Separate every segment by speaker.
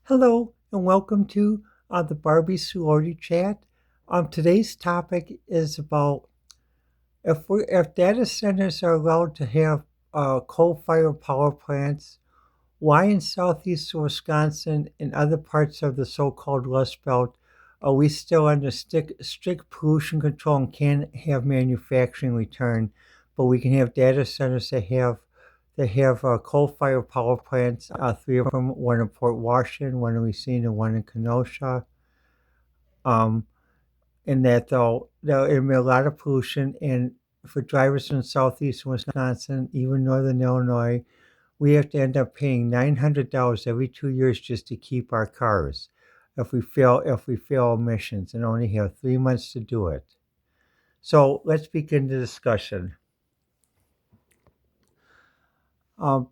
Speaker 1: Hello and welcome to the Barbie Sorority Chat. Today's topic is about if data centers are allowed to have coal-fired power plants, why in southeast Wisconsin and other parts of the so-called Rust Belt are we still under strict pollution control and can't have manufacturing return, but we can have data centers that have coal-fired power plants, three of them, one in Port Washington, one in Racine, and one in Kenosha. Um, and that there'll emit a lot of pollution. And for drivers in southeast Wisconsin, even northern Illinois, we have to end up paying $900 every 2 years just to keep our cars if we fail emissions and only have 3 months to do it. So let's begin the discussion.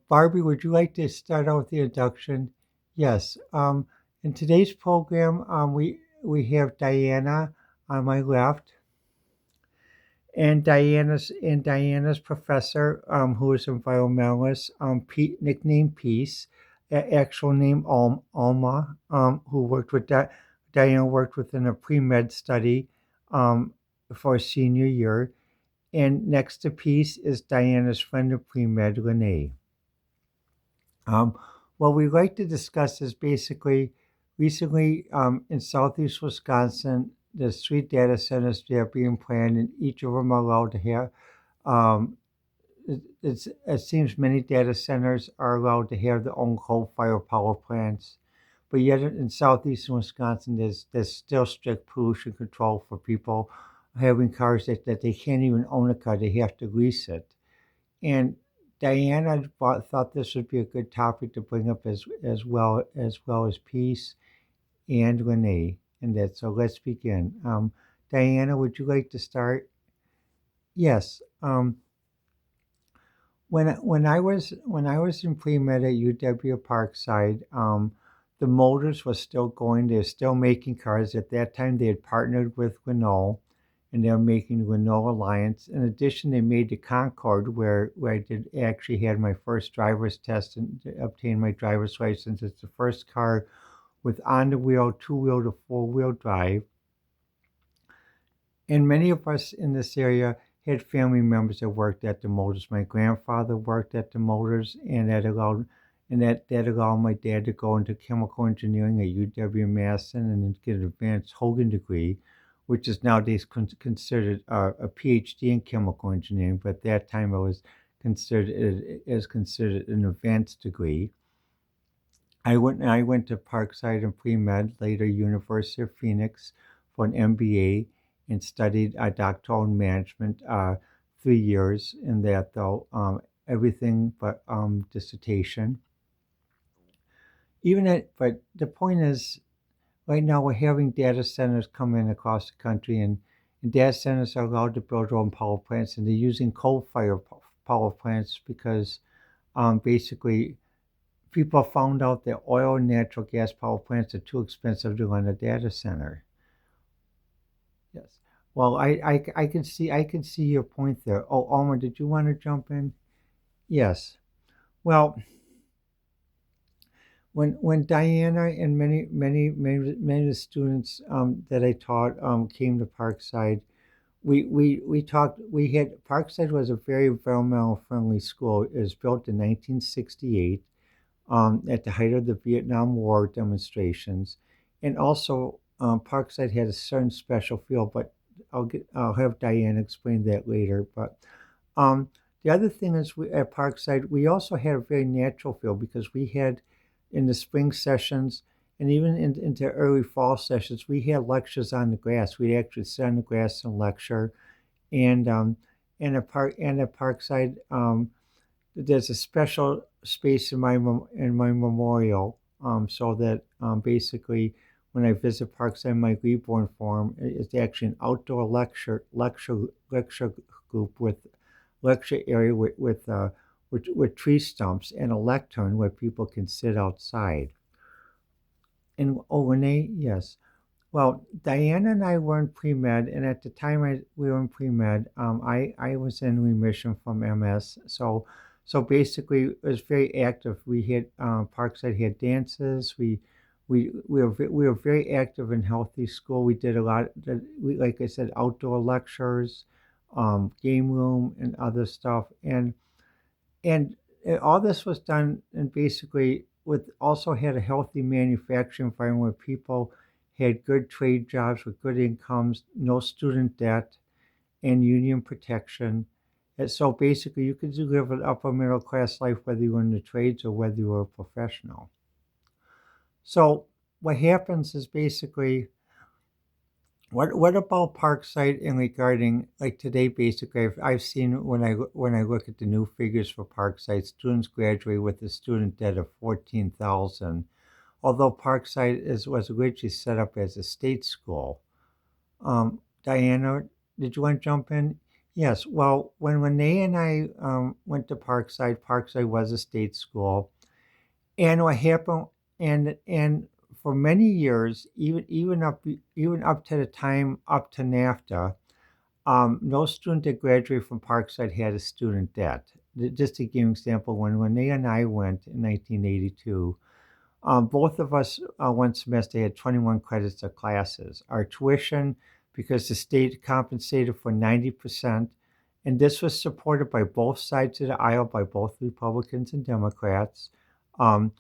Speaker 1: Barbie, would you like to start out with the introduction? Yes. In today's program, we have Diana on my left, and Diana's professor, who is environmentalist, nicknamed Peace, actual name Alma, who worked with Diana worked within a pre-med study for a senior year, and next to Peace is Diana's friend of pre-med, Lene. Um, what we'd like to discuss is basically recently in southeast Wisconsin, there's three data centers that are being planned, and each of them are allowed to have. Um, it seems many data centers are allowed to have their own coal-fired power plants, but yet in southeastern Wisconsin, there's still strict pollution control for people having cars that they can't even own a car; they have to lease it. And Diana thought this would be a good topic to bring up as well as peace and Renee. And that so let's begin. Diana, would you like to start? Yes. When I was in pre-med at UW Parkside, the motors were still going. They're still making cars. At that time, they had partnered with Renault, and they were making the Renault Alliance. In addition, they made the Concorde, where I did actually had my first driver's test and obtained my driver's license. It's the first car with on-the-wheel, two-wheel to four-wheel drive. And many of us in this area had family members that worked at the motors. My grandfather worked at the motors, and that allowed my dad to go into chemical engineering at UW Madison and then get an advanced Hogan degree, which is nowadays considered a PhD in chemical engineering. But at that time, it was considered an advanced degree. I went to Parkside and pre-med, later University of Phoenix, for an MBA and studied doctoral in management, 3 years in that though, everything but dissertation. But the point is, right now we're having data centers come in across the country, and data centers are allowed to build their own power plants, and they're using coal-fired power plants because basically people found out that oil and natural gas power plants are too expensive to run a data center. Yes. Well, I can see your point there. Oh, Alma, did you want to jump in? Yes. Well, when Diana and many of the students that I taught came to Parkside, we talked. We had Parkside was a very environmental friendly school. It was built in 1968 at the height of the Vietnam War demonstrations, and also Parkside had a certain special feel. But I'll have Diane explain that later. But the other thing is, at Parkside we also had a very natural feel because we had in the spring sessions and even into early fall sessions we had lectures on the grass. We'd actually sit on the grass and lecture, and at Parkside. There's a special space in my memorial, so that basically when I visit Parkside, my reborn forum is actually an outdoor lecture group with lecture area with tree stumps and a lectern where people can sit outside. And oh, Renee, yes. Well, Diana and I were in pre med, and at the time we were in pre med, I was in remission from MS. So basically, it was very active. We had Parkside had dances. We were very active and healthy school. We did a lot. Like I said, outdoor lectures, game room, and other stuff. And all this was done, and basically with also had a healthy manufacturing environment where people had good trade jobs with good incomes, no student debt, and union protection. And so basically, you could live an upper middle class life whether you were in the trades or whether you were a professional. So what happens is basically, what about Parkside in regarding like today? Basically, I've seen when I look at the new figures for Parkside, students graduate with a student debt of 14,000. Although Parkside was originally set up as a state school. Diana, did you want to jump in? Yes. Well, when Renee and I went to Parkside, Parkside was a state school, and what happened, and for many years, even up to the time up to NAFTA, no student that graduated from Parkside had a student debt. Just to give you an example, when Renee and I went in 1982, both of us, one semester, had 21 credits of classes. Our tuition, because the state compensated for 90%, and this was supported by both sides of the aisle, by both Republicans and Democrats, um,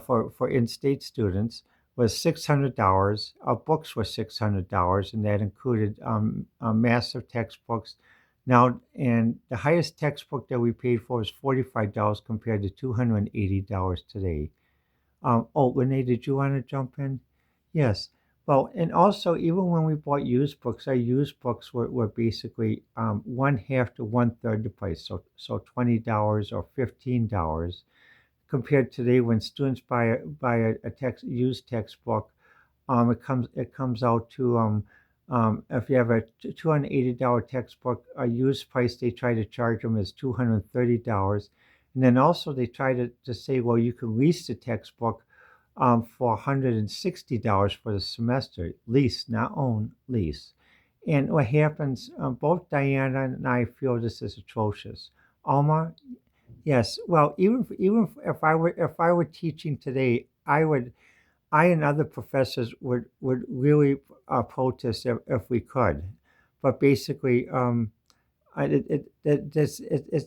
Speaker 1: for in-state students, was $600. Our books were $600, and that included massive textbooks. Now, and the highest textbook that we paid for was $45 compared to $280 today. Oh, Renee, did you want to jump in? Yes. Well, and also, even when we bought used books, our used books were basically one half to one third the price, so $20 or $15, compared to today when students buy a used textbook, it comes out to if you have a $280 textbook, a used price they try to charge them is $230, and then also they try to say, well, you can lease the textbook for $160 for the semester, lease, not own, lease. And what happens? Both Diana and I feel this is atrocious. Alma, yes. Well, even if I were teaching today, I and other professors would really protest if we could, but basically, it's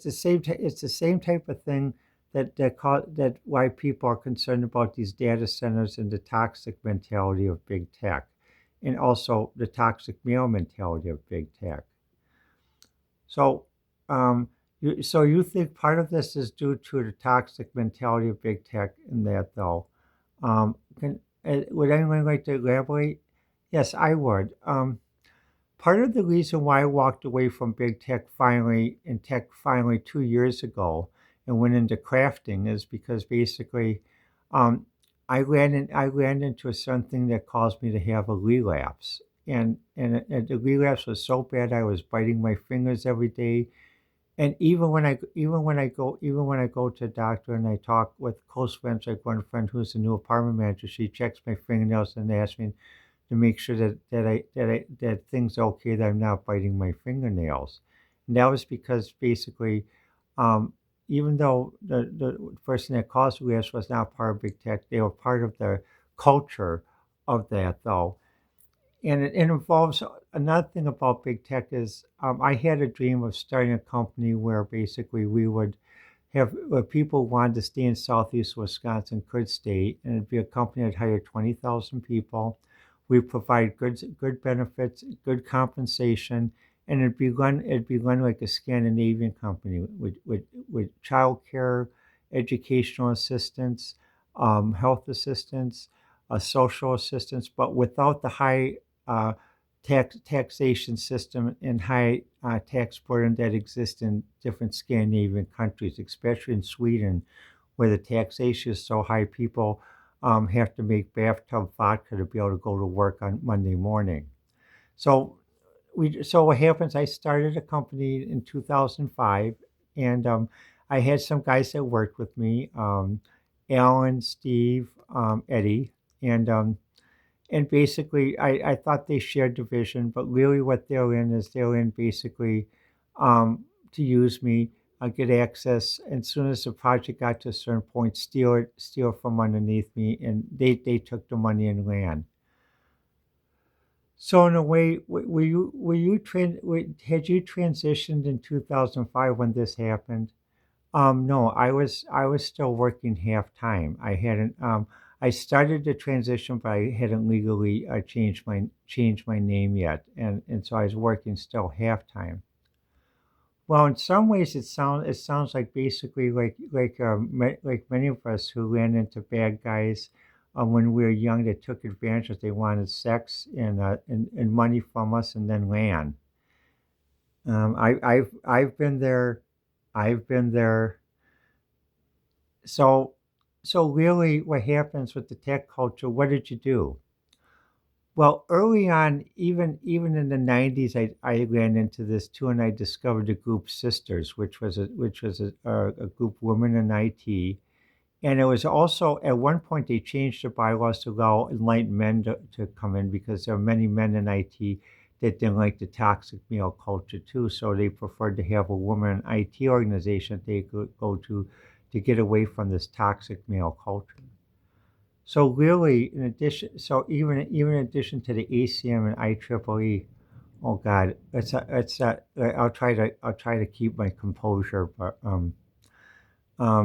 Speaker 1: the same it's the same type of thing that why people are concerned about these data centers and the toxic mentality of big tech, and also the toxic male mentality of big tech. So, you think part of this is due to the toxic mentality of big tech in that, though? Would anyone like to elaborate? Yes, I would. Part of the reason why I walked away from big tech finally 2 years ago and went into crafting is because basically, um, I ran into something that caused me to have a relapse, and the relapse was so bad I was biting my fingers every day. And even when I go to a doctor and I talk with close friends, like one friend who's a new apartment manager, she checks my fingernails and asks me to make sure that things are okay, that I'm not biting my fingernails. And that was because basically, um, even though the person that caused the relapse was not part of big tech, they were part of the culture of that, though. And it involves another thing about big tech is, I had a dream of starting a company where basically we would have, where people who wanted to stay in southeast Wisconsin could stay, and it'd be a company that hired 20,000 people. We provide good benefits, good compensation, and it'd be run like a Scandinavian company with child care, educational assistance, health assistance, social assistance, but without the high uh, taxation system and high tax burden that exists in different Scandinavian countries, especially in Sweden, where the taxation is so high, people have to make bathtub vodka to be able to go to work on Monday morning. So so what happens? I started a company in 2005, and I had some guys that worked with me, Alan, Steve, Eddie, and basically, I thought they shared the vision, but really what they're in is they're in basically to use me. get access. And as soon as the project got to a certain point, steal it from underneath me, and they took the money and ran. So in a way, had you transitioned in 2005 when this happened? No, I was still working half time. I hadn't I started the transition, but I hadn't legally changed my name yet, and so I was working still half time. Well, in some ways, it sounds like basically like many of us who ran into bad guys when we were young that took advantage. They wanted sex and money from us, and then ran. I've been there. I've been there. So so really, what happens with the tech culture? What did you do? Well, early on, even in the '90s, I ran into this too, and I discovered the group Sisters, which was a group of women in IT, and it was also at one point they changed the bylaws to allow enlightened men to come in because there are many men in IT that didn't like the toxic male culture too, so they preferred to have a woman in IT organization that they could go to get away from this toxic male culture. So really, in addition, so even in addition to the ACM and IEEE, oh God, I'll try to keep my composure, but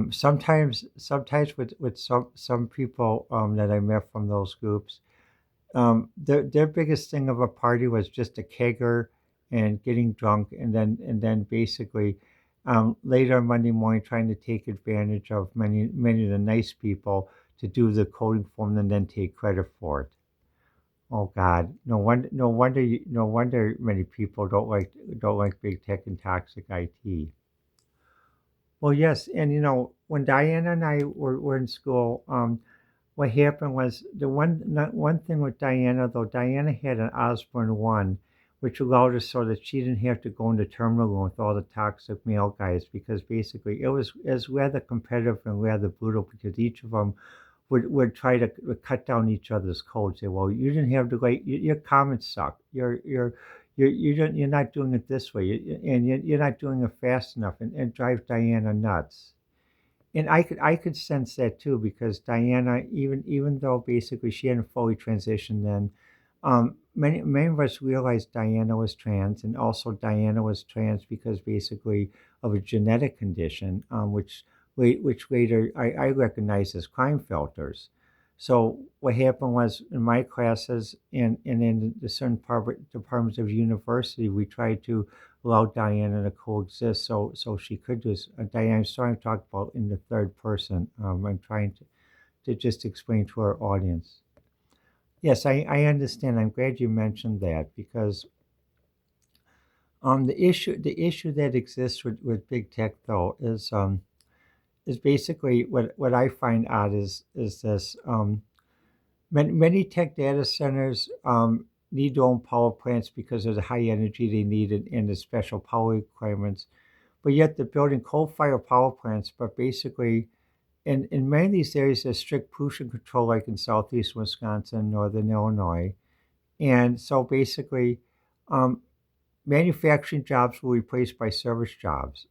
Speaker 1: sometimes with some people that I met from those groups, their biggest thing of a party was just a kegger and getting drunk, and then basically later Monday morning trying to take advantage of many of the nice people to do the coding for them and then take credit for it. Oh God, no wonder many people don't like big tech and toxic IT. Well, yes, and when Diana and I were in school, what happened was one thing with Diana, though Diana had an Osborne one, which allowed her so that she didn't have to go into terminal room with all the toxic male guys because basically it was rather competitive and rather brutal because each of them would try to cut down each other's code. Say, well, you didn't have the right. Your comments suck. You're not doing it this way, and you're not doing it fast enough, and drive Diana nuts. And I could sense that too because Diana, even though basically she hadn't fully transitioned then, many of us realized Diana was trans, and also Diana was trans because basically of a genetic condition, which later I recognized as crime filters. So what happened was in my classes and in the certain departments of university, we tried to allow Diana to coexist so she could just Diana. I'm sorry, I'm talking about in the third person. I'm trying to just explain to our audience. Yes, I understand. I'm glad you mentioned that because the issue that exists with big tech though is basically what I find odd is this. Many tech data centers need to own power plants because of the high energy they need and the special power requirements. But yet they're building coal-fired power plants. But basically, in many of these areas, there's strict pollution control, like in southeast Wisconsin, northern Illinois. And so basically, um, manufacturing jobs will be replaced by service jobs.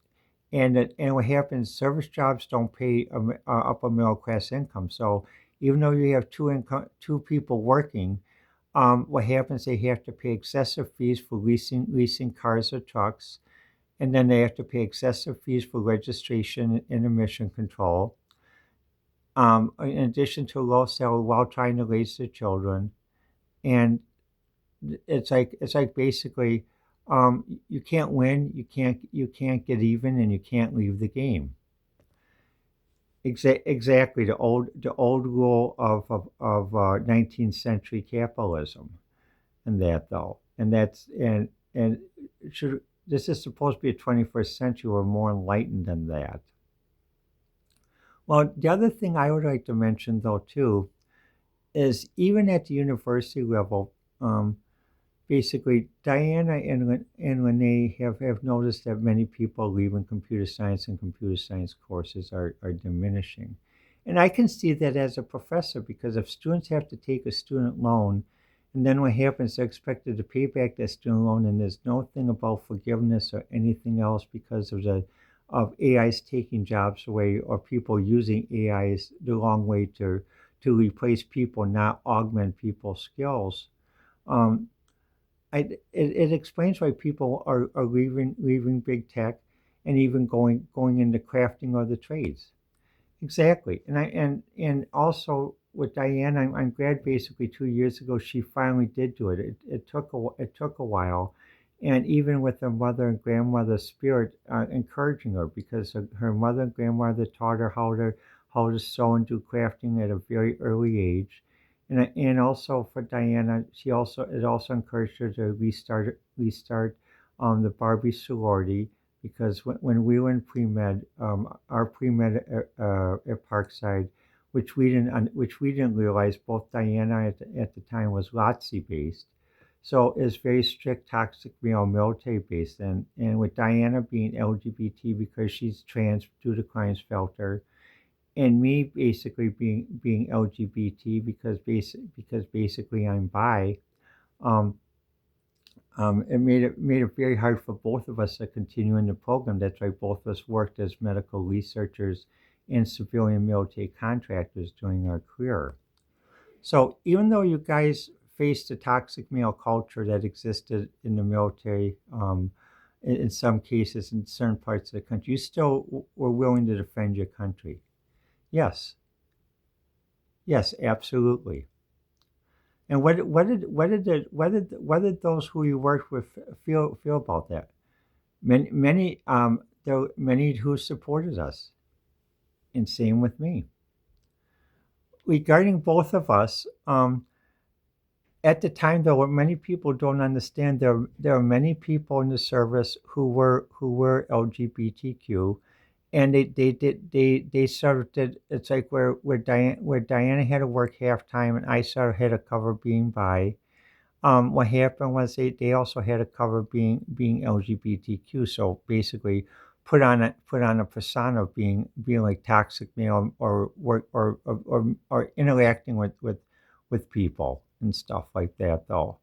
Speaker 1: And what happens? Service jobs don't pay upper middle class income. So even though you have two people working, what happens? They have to pay excessive fees for leasing cars or trucks, and then they have to pay excessive fees for registration and emission control. In addition to a low salary while trying to raise their children, and it's like basically you can't win, you can't get even, and you can't leave the game. Exactly the old rule of 19th century capitalism, and that though, and should this is supposed to be a 21st century. We're more enlightened than that. Well, the other thing I would like to mention though too is even at the university level, basically, Diana and Renee have noticed that many people leaving computer science and computer science courses are diminishing. And I can see that as a professor because if students have to take a student loan, and then what happens, they're expected to pay back that student loan, and there's no thing about forgiveness or anything else because of of AIs taking jobs away or people using AIs the wrong way to replace people, not augment people's skills. Um, it explains why people are leaving big tech and even going into crafting of the trades. Exactly, and also with Diane, I'm glad basically 2 years ago she finally did do it. It took a while, and even with her mother and grandmother's spirit encouraging her because her mother and grandmother taught her how to sew and do crafting at a very early age, and also for Diana, it also encouraged her to restart the Barbie sorority because when we were in pre-med, our pre-med at Parkside, which we didn't realize, both Diana at the time was LOTC based, so it's very strict toxic male military based, and with Diana being LGBT because she's trans due to Klinefelter, and me basically being LGBT because basically I'm bi. Um, it made it very hard for both of us to continue in the program. That's why both of us worked as medical researchers and civilian military contractors during our career. So even though you guys faced the toxic male culture that existed in the military, in some cases in certain parts of the country, you still were willing to defend your country. Yes, yes, absolutely. And what did those who you worked with feel about that? There were many who supported us, and same with me. Regarding both of us, at the time, though, what many people don't understand, there are many people in the service who were LGBTQ, and they sort of did. It's like where Diana had to work half time, and I sort of had to cover being bi. What happened was they also had to cover being LGBTQ. So basically, put on a persona of being like toxic male or work or interacting with people and stuff like that. Though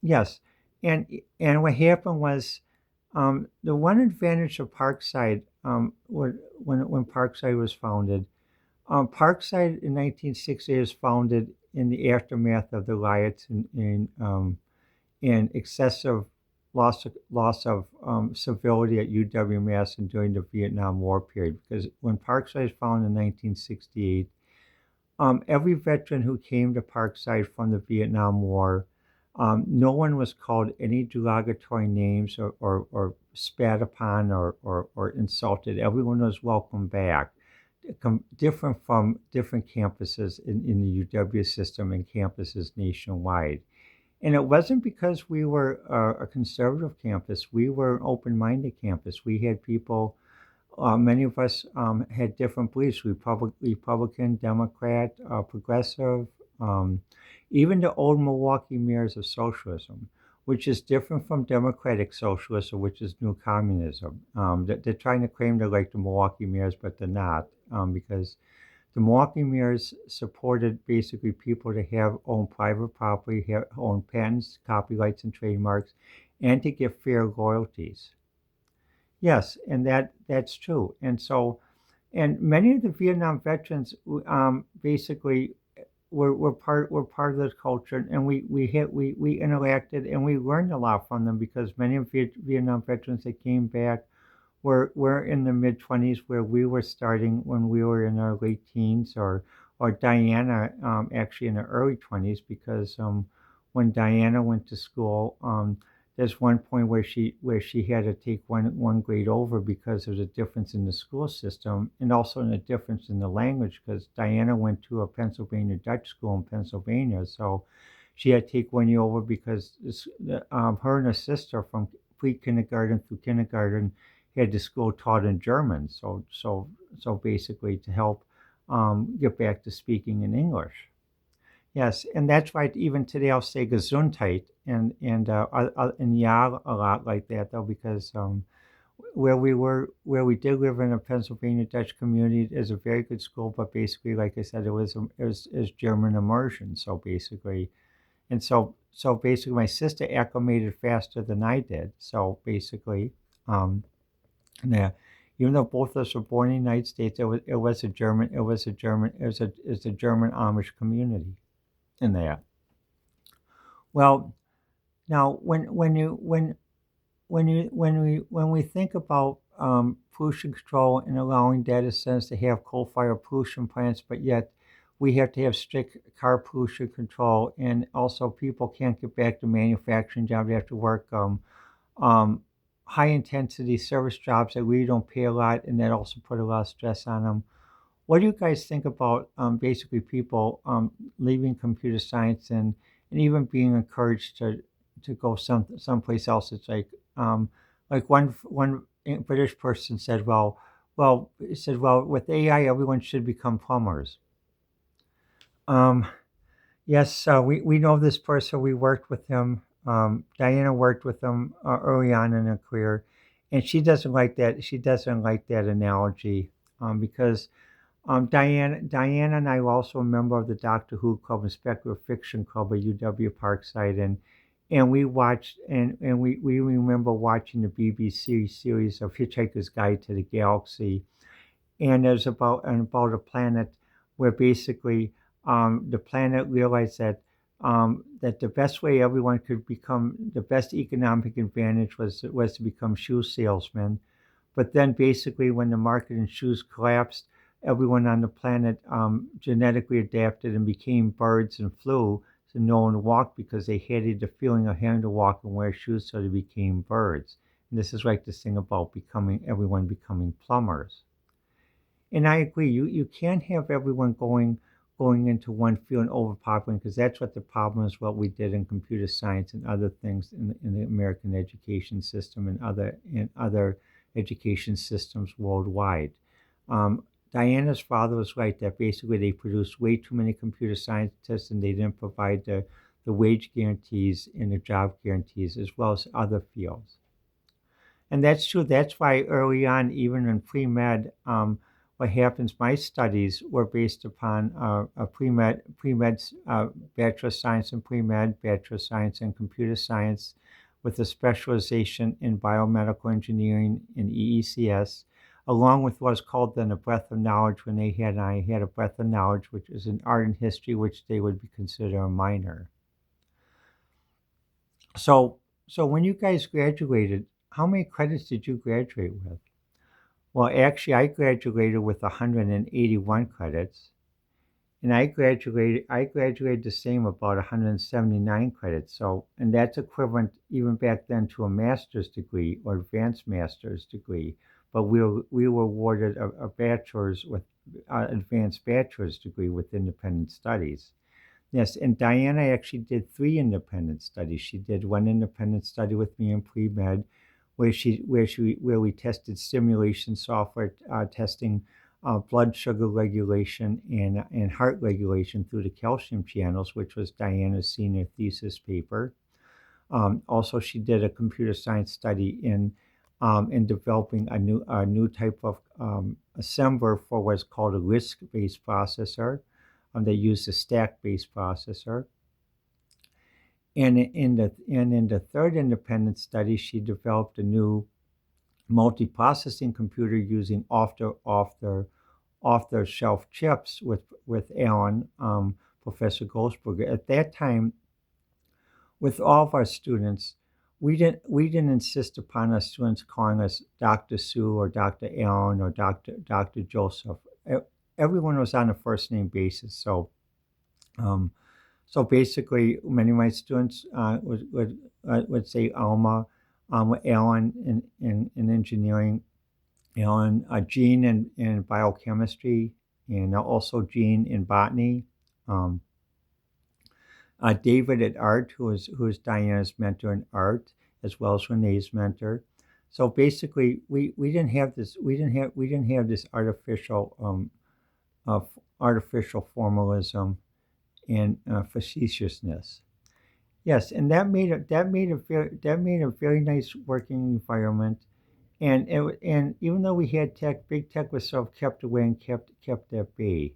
Speaker 1: yes, and what happened was the one advantage of Parkside when Parkside was founded. Parkside in 1960 was founded in the aftermath of the riots and excessive loss of civility at UW-Madison during the Vietnam War period. Because when Parkside was founded in 1968, every veteran who came to Parkside from the Vietnam War, no one was called any derogatory names or spat upon or insulted. Everyone was welcome back. Different from different campuses in the UW system and campuses nationwide. And it wasn't because we were a conservative campus. We were an open-minded campus. We had people, many of us had different beliefs, Republican, Democrat, progressive, um, even the old Milwaukee mirrors of socialism, which is different from democratic socialism, which is new communism. They're trying to claim they're like the Milwaukee mirrors, but they're not, because the Milwaukee mirrors supported basically people to have own private property, have own patents, copyrights, and trademarks, and to get fair royalties. Yes, and that's true. And many of the Vietnam veterans basically were part of this culture, and we interacted and we learned a lot from them because many of Vietnam veterans that came back were in the mid 20s where we were starting when we were in our late teens, or Diana actually in the early 20s because when Diana went to school, there's one point where she had to take one grade over because there's a difference in the school system and also in a difference in the language because Diana went to a Pennsylvania Dutch school in Pennsylvania, so she had to take 1 year over because her and her sister from pre-kindergarten through kindergarten had the school taught in German, so basically to help get back to speaking in English. Yes, and that's why even today I'll say Gesundheit and ja a lot like that though because where we did live in a Pennsylvania Dutch community is a very good school, but basically like I said it was German immersion. So basically, so basically my sister acclimated faster than I did. So basically, um, Yeah, even though both of us were born in the United States, it was a German it's a German Amish community in there. Well, now when we think about pollution control and allowing data centers to have coal-fired pollution plants, but yet we have to have strict car pollution control, and also people can't get back to manufacturing jobs; they have to work um, high intensity service jobs that really don't pay a lot, and that also put a lot of stress on them. What do you guys think about basically people leaving computer science and even being encouraged to go someplace else? It's like one British person said, he said, well, with AI, everyone should become plumbers. Um, Yes, we know this person. We worked with him. Diana worked with him early on in her career, and she doesn't like that. She doesn't like that analogy because Diana and I were also a member of the Doctor Who Club and Speculative Fiction Club at UW Parkside, and we watched and we remember watching the BBC series of Hitchhiker's Guide to the Galaxy, and there's about a planet where basically the planet realized that the best way everyone could become the best economic advantage was to become shoe salesmen. But then basically when the market in shoes collapsed, everyone on the planet genetically adapted and became birds and flew. So no one walked because they hated the feeling of having to walk and wear shoes, so they became birds. And this is like this thing about everyone becoming plumbers. And I agree. You can't have everyone going into one field and overpopulating because that's what the problem is. What we did in computer science and other things in the American education system and other education systems worldwide. Diana's father was right that basically they produced way too many computer scientists and they didn't provide the wage guarantees and the job guarantees as well as other fields. And that's true. That's why early on, even in pre-med, what happens, my studies were based upon a pre-med Bachelor of Science in pre-med, Bachelor of Science in computer science, with a specialization in biomedical engineering in EECS, along with what's called then a breadth of knowledge when I had a breadth of knowledge, which is in art and history, which they would be considered a minor. So when you guys graduated, how many credits did you graduate with? Well, actually, I graduated with 181 credits, and I graduated the same, about 179 credits. So, and that's equivalent even back then to a master's degree or advanced master's degree. But we were awarded a bachelor's with advanced bachelor's degree with independent studies. Yes, and Diana actually did three independent studies. She did one independent study with me in pre-med, where we tested simulation software, testing blood sugar regulation and heart regulation through the calcium channels, which was Diana's senior thesis paper. Also, she did a computer science study in developing a new type of assembler for what's called a RISC-based processor. They used a stack-based processor. And in the third independent study, she developed a new multi-processing computer using off-the-shelf chips with Alan, Professor Goldsberger. At that time, with all of our students, we didn't insist upon our students calling us Dr. Sue or Dr. Allen or Dr. Joseph. Everyone was on a first name basis. Um, so basically, many of my students would say Alma, Alan in engineering, Alan, Gene in biochemistry, and also Gene in botany. Um, David at art, who is Diana's mentor in art, as well as Renee's mentor. So basically, we didn't have this we didn't have this uh, artificial formalism and facetiousness. Yes, and that made a very nice working environment. And even though we had tech, big tech was sort of kept away and kept at bay.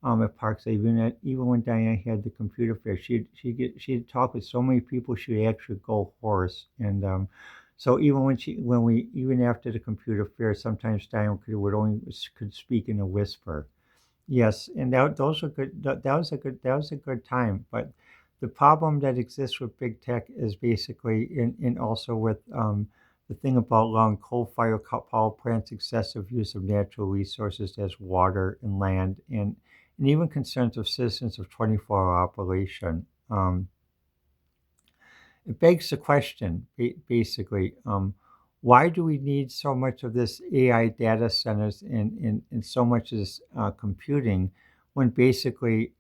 Speaker 1: At Parks, even when Diana had the computer fair, she'd talk with so many people she'd actually go hoarse. And So even after the computer fair, sometimes Diane could speak in a whisper. Yes, and those are good. That was a good time. But the problem that exists with big tech is basically in also with the thing about long coal-fired power plants, excessive use of natural resources as water and land, and even concerns of citizens of 24-hour operation. It begs the question, basically, why do we need so much of this AI data centers and so much of this computing when basically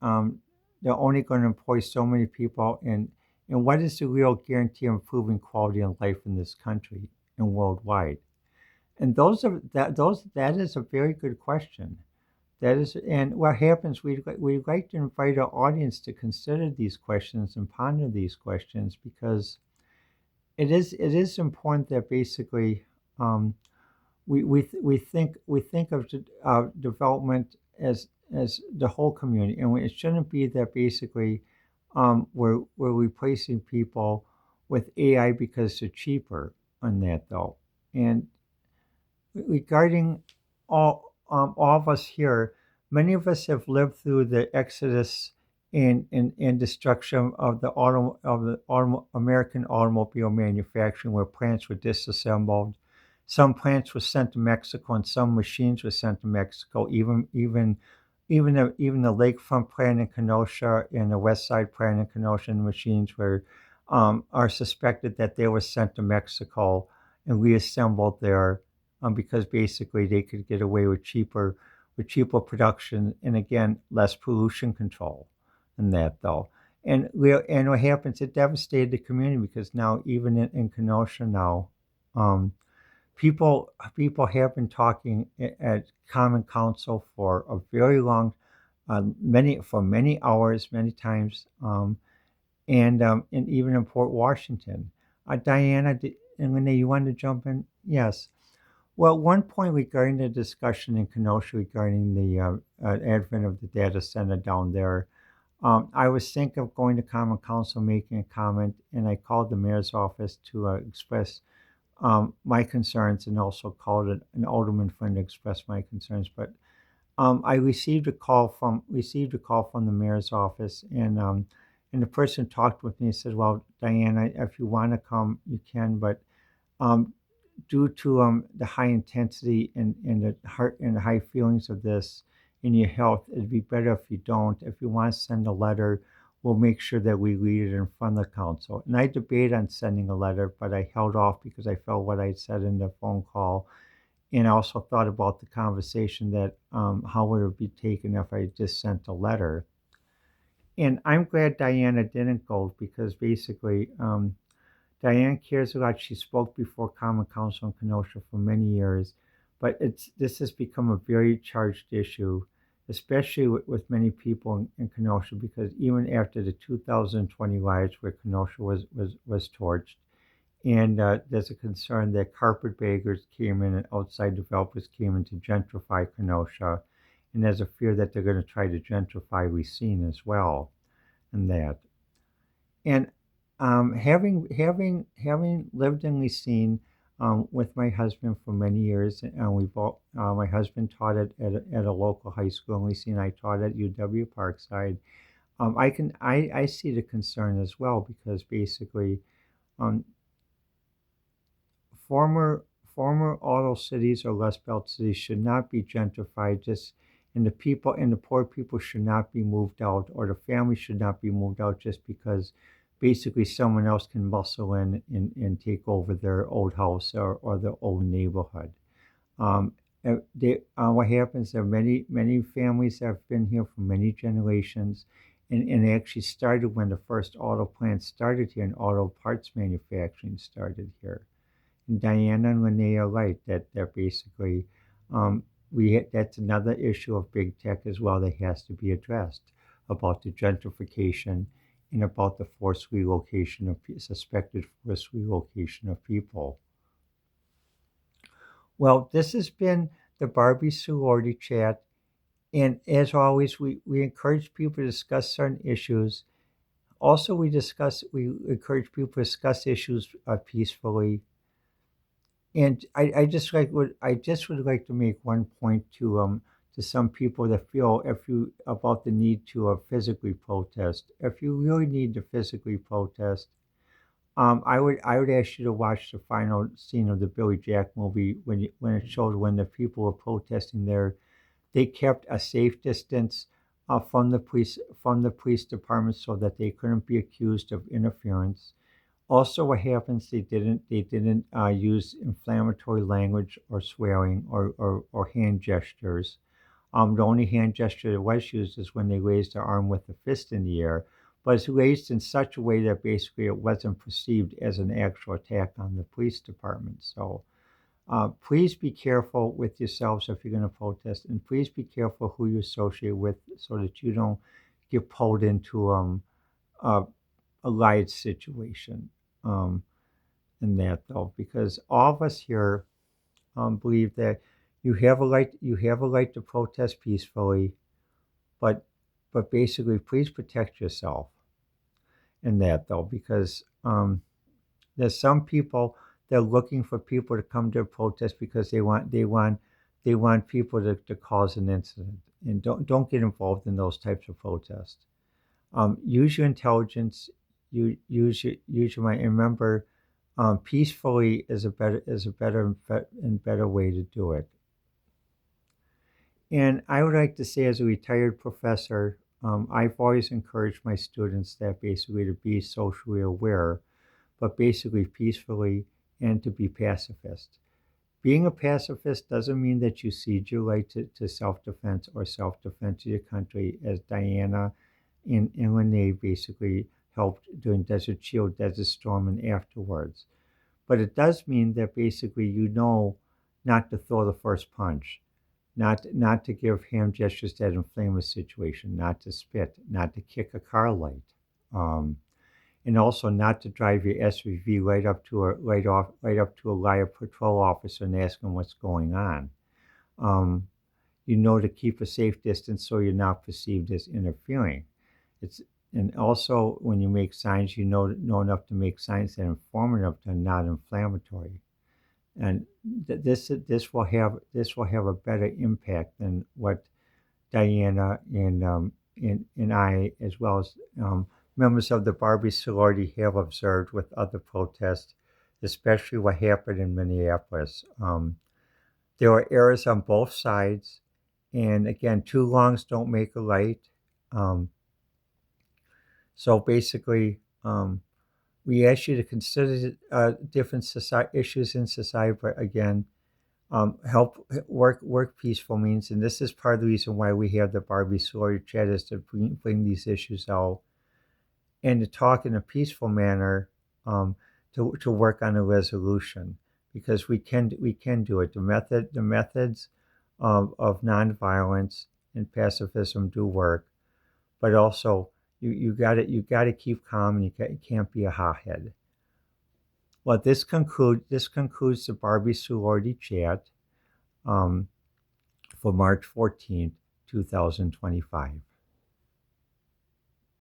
Speaker 1: they're only going to employ so many people? And what is the real guarantee of improving quality of life in this country and worldwide? And that is a very good question. That is, and what happens, we'd like to invite our audience to consider these questions and ponder these questions because it is important that basically um, we think of development as the whole community, and it shouldn't be that basically we're replacing people with AI because they're cheaper on that though. And regarding all of us here, many of us have lived through the exodus and destruction of the American automobile manufacturing, where plants were disassembled. Some plants were sent to Mexico, and some machines were sent to Mexico. Even the lakefront plant in Kenosha and the West Side plant in Kenosha, and machines were are suspected that they were sent to Mexico and reassembled there because basically they could get away with cheaper production and again less pollution control in that though. And what happens? It devastated the community because now even in Kenosha now, um, people have been talking at Common Council for a very long, many hours, many times, and even in Port Washington. Diana and Renee, you wanted to jump in? Yes. Well, one point regarding the discussion in Kenosha regarding the advent of the data center down there, I was thinking of going to Common Council, making a comment, and I called the mayor's office to express my concerns, and also called an alderman friend to express my concerns. But I received a call from the mayor's office, and the person talked with me and said, "Well, Diana, if you want to come, you can, but." Um, Due to the high intensity and the heart and the high feelings of this in your health, it'd be better if you don't. If you want to send a letter, we'll make sure that we read it in front of the council. And I debated on sending a letter, but I held off because I felt what I said in the phone call. And I also thought about the conversation that how would it be taken if I just sent a letter. And I'm glad Diana didn't go because basically Diane cares a lot. She spoke before Common Council in Kenosha for many years, but this has become a very charged issue, especially with many people in Kenosha, because even after the 2020 riots where Kenosha was torched, and there's a concern that carpetbaggers came in and outside developers came in to gentrify Kenosha, and there's a fear that they're going to try to gentrify Racine as well, and that. And having lived in Racine with my husband for many years, and we both my husband taught at a local high school in Racine. I taught at UW Parkside. I see the concern as well because basically um, former former auto cities or Rust Belt cities should not be gentrified. And the poor people should not be moved out, or the families should not be moved out just because basically someone else can muscle in and take over their old house or their old neighborhood. Um, what happens? There are many families that have been here for many generations, and it actually started when the first auto plant started here, and auto parts manufacturing started here. Diana and Renee are right that they're basically that's another issue of big tech as well that has to be addressed about the gentrification and about the suspected forced relocation of people. Well, this has been the Barbie Sorority Chat, and as always, we encourage people to discuss certain issues. Also, we encourage people to discuss issues peacefully. And I just would like to make one point to some people that feel if you about the need to physically protest. If you really need to physically protest, I would ask you to watch the final scene of the Billy Jack movie when it showed when the people were protesting there. They kept a safe distance from the police department so that they couldn't be accused of interference. Also, what happens? They didn't use inflammatory language or swearing or hand gestures. The only hand gesture that was used is when they raised their arm with the fist in the air, but it's raised in such a way that basically it wasn't perceived as an actual attack on the police department. So please be careful with yourselves if you're going to protest, and please be careful who you associate with so that you don't get pulled into a, a riot situation um, in that though, because all of us here believe that you have a right to protest peacefully, but basically please protect yourself in that though, because there's some people that are looking for people to come to a protest because they want people to cause an incident, and don't get involved in those types of protests. Use your intelligence. You use your mind. And remember, peacefully is a better way to do it. And I would like to say, as a retired professor, I've always encouraged my students that basically to be socially aware, but basically peacefully, and to be pacifist. Being a pacifist doesn't mean that you cede your right to self-defense or self-defense of your country, as Diana and Renee basically helped during Desert Shield, Desert Storm, and afterwards. But it does mean that basically you know not to throw the first punch, not to give hand gestures that inflame a situation, not to spit, not to kick a car light, um, and also not to drive your SUV right up to a live patrol officer and ask him what's going on. Um, you know to keep a safe distance so you're not perceived as interfering. It's and also when you make signs, you know enough to make signs that are informative and not inflammatory. And this will have a better impact than what Diana and I, as well as members of the Barbie sorority, have observed with other protests, especially what happened in Minneapolis. There are errors on both sides, and again, two wrongs don't make a right. Um, so basically, we ask you to consider different issues in society, but again, help work peaceful means, and this is part of the reason why we have the Barbie sorority chat, is to bring these issues out and to talk in a peaceful manner, to work on a resolution, because we can do it. The methods of nonviolence and pacifism do work, but also you got to keep calm, and you can't be a hothead. Well, this concludes the Barbie sorority chat um, for March 14th, 2025.